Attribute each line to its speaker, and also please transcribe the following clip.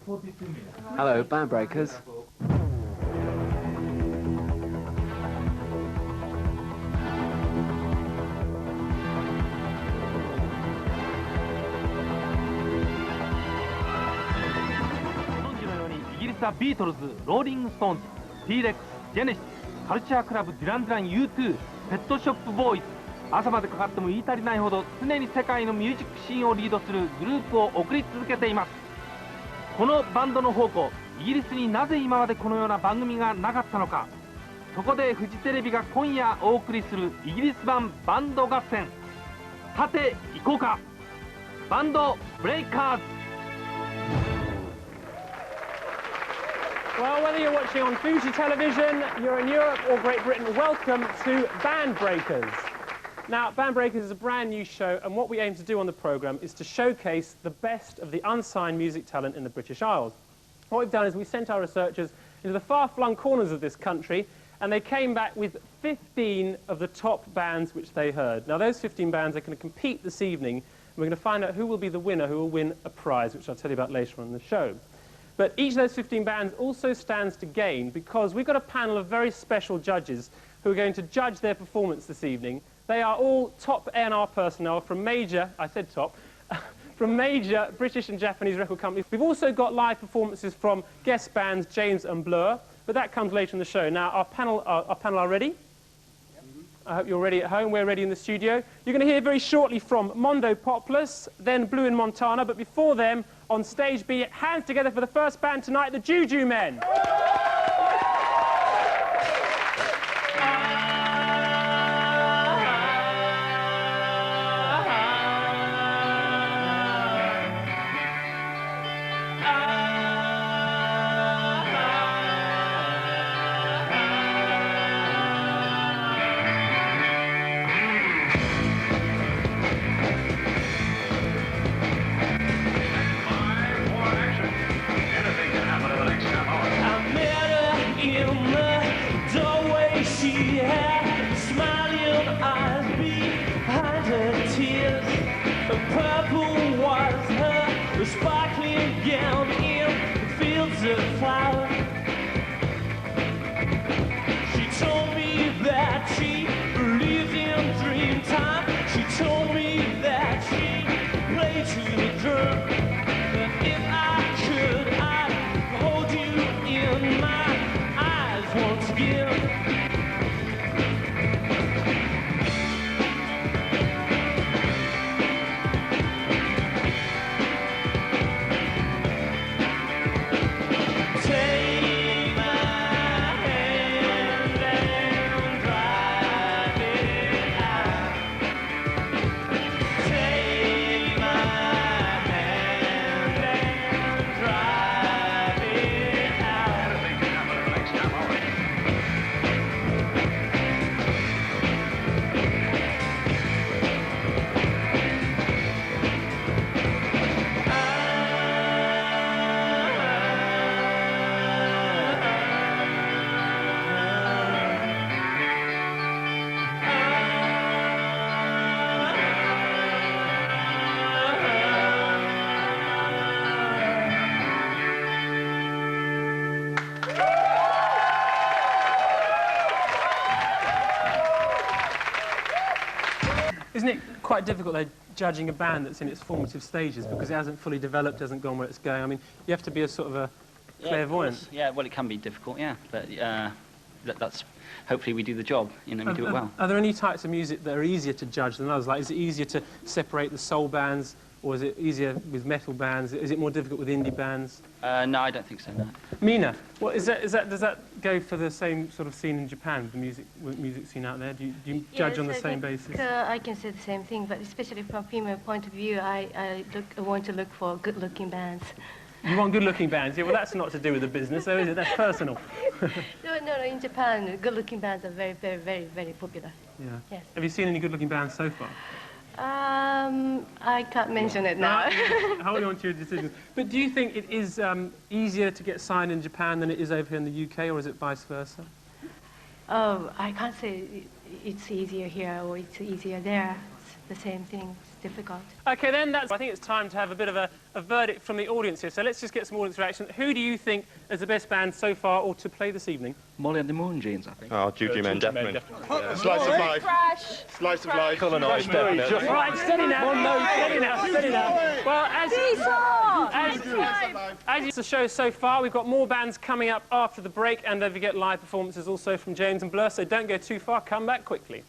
Speaker 1: Hello, Bandbreakers.
Speaker 2: Beatles, Rolling Stones, T-Rex, Genesis、カルチャークラブ、デュラン・デュラン、U2、ペットショップボーイズ、朝までかかっても言い足りないほど常に世界のミュージックシーンをリードするグループを送り続けています。このバンドの宝庫、イギリスになぜ今までこのような番組がなかったのか。そこでフジテレビが今夜お送りするイギリス版バンド合戦、さて行こうか、バンドブレイカーズ。
Speaker 3: Well, whether you're watching on Fuji television, you're in Europe or Great Britain, welcome to Bandbreakers. Now, Bandbreakers is a brand new show, and what we aim to do on the programme is to showcase the best of the unsigned music talent in the British Isles. What we've done is we sent our researchers into the far-flung corners of this country, and they came back with 15 of the top bands which they heard. Now, those 15 bands are going to compete this evening, and we're going to find out who will be the winner, who will win a prize, which I'll tell you about later on in the show. But each of those 15 bands also stands to gain because we've got a panel of very special judges who are going to judge their performance this evening. They are all top A&R personnel from major, I said top, from major British and Japanese record companies. We've also got live performances from guest bands James and Blur, but that comes later in the show. Now, our panel are ready. I hope you're ready at home. We're ready in the studio. You're going to hear very shortly from Mondo Poplars, then Blue in Montana, but before them, on stage B, hands together for the first band tonight, the Juju Men. Isn't it quite difficult, though, judging a band that's in its formative stages because it hasn't fully developed, hasn't gone where it's going? I mean, you have to be a sort of a clairvoyant.
Speaker 4: Yeah, well, it can be difficult, yeah, but that's hopefully we do the job, you know, we do it well.
Speaker 3: Are there any types of music that are easier to judge than others? Like, is it easier to separate the soul bands, or is it easier with metal bands? Is it more difficult with indie bands?
Speaker 4: No, I don't think so, no.
Speaker 3: Mina, what does that go for the same sort of scene in Japan, the music scene out there? Do you judge on the same basis?
Speaker 5: I can say the same thing, but especially from female point of view, I want to look for good-looking bands.
Speaker 3: You want good-looking bands? Yeah, well, that's not to do with the business, though, is it? That's personal.
Speaker 5: No, in Japan, good-looking bands are very, very, very, very popular.
Speaker 3: Yeah.
Speaker 5: Yes.
Speaker 3: Have you seen any good-looking bands so far?
Speaker 5: I can't mention it now.
Speaker 3: Hold on to your decision. But do you think it is easier to get signed in Japan than it is over here in the UK, or is it vice versa?
Speaker 5: Oh, I can't say it's easier here or it's easier there. It's the same thing. difficult.
Speaker 3: OK, then, I think it's time to have a bit of a verdict from the audience here. So let's just get some audience reaction. Who do you think is the best band so far or to play this evening?
Speaker 1: Molly and the Moon Jeans, I think.
Speaker 6: Oh, Juju Men, definitely. Slice of life. Slice of life.
Speaker 3: Right, steady now. Steady now. Well, as the show so far, we've got more bands coming up after the break, and don't forget live performances also from James and Blur, so don't go too far, come back quickly.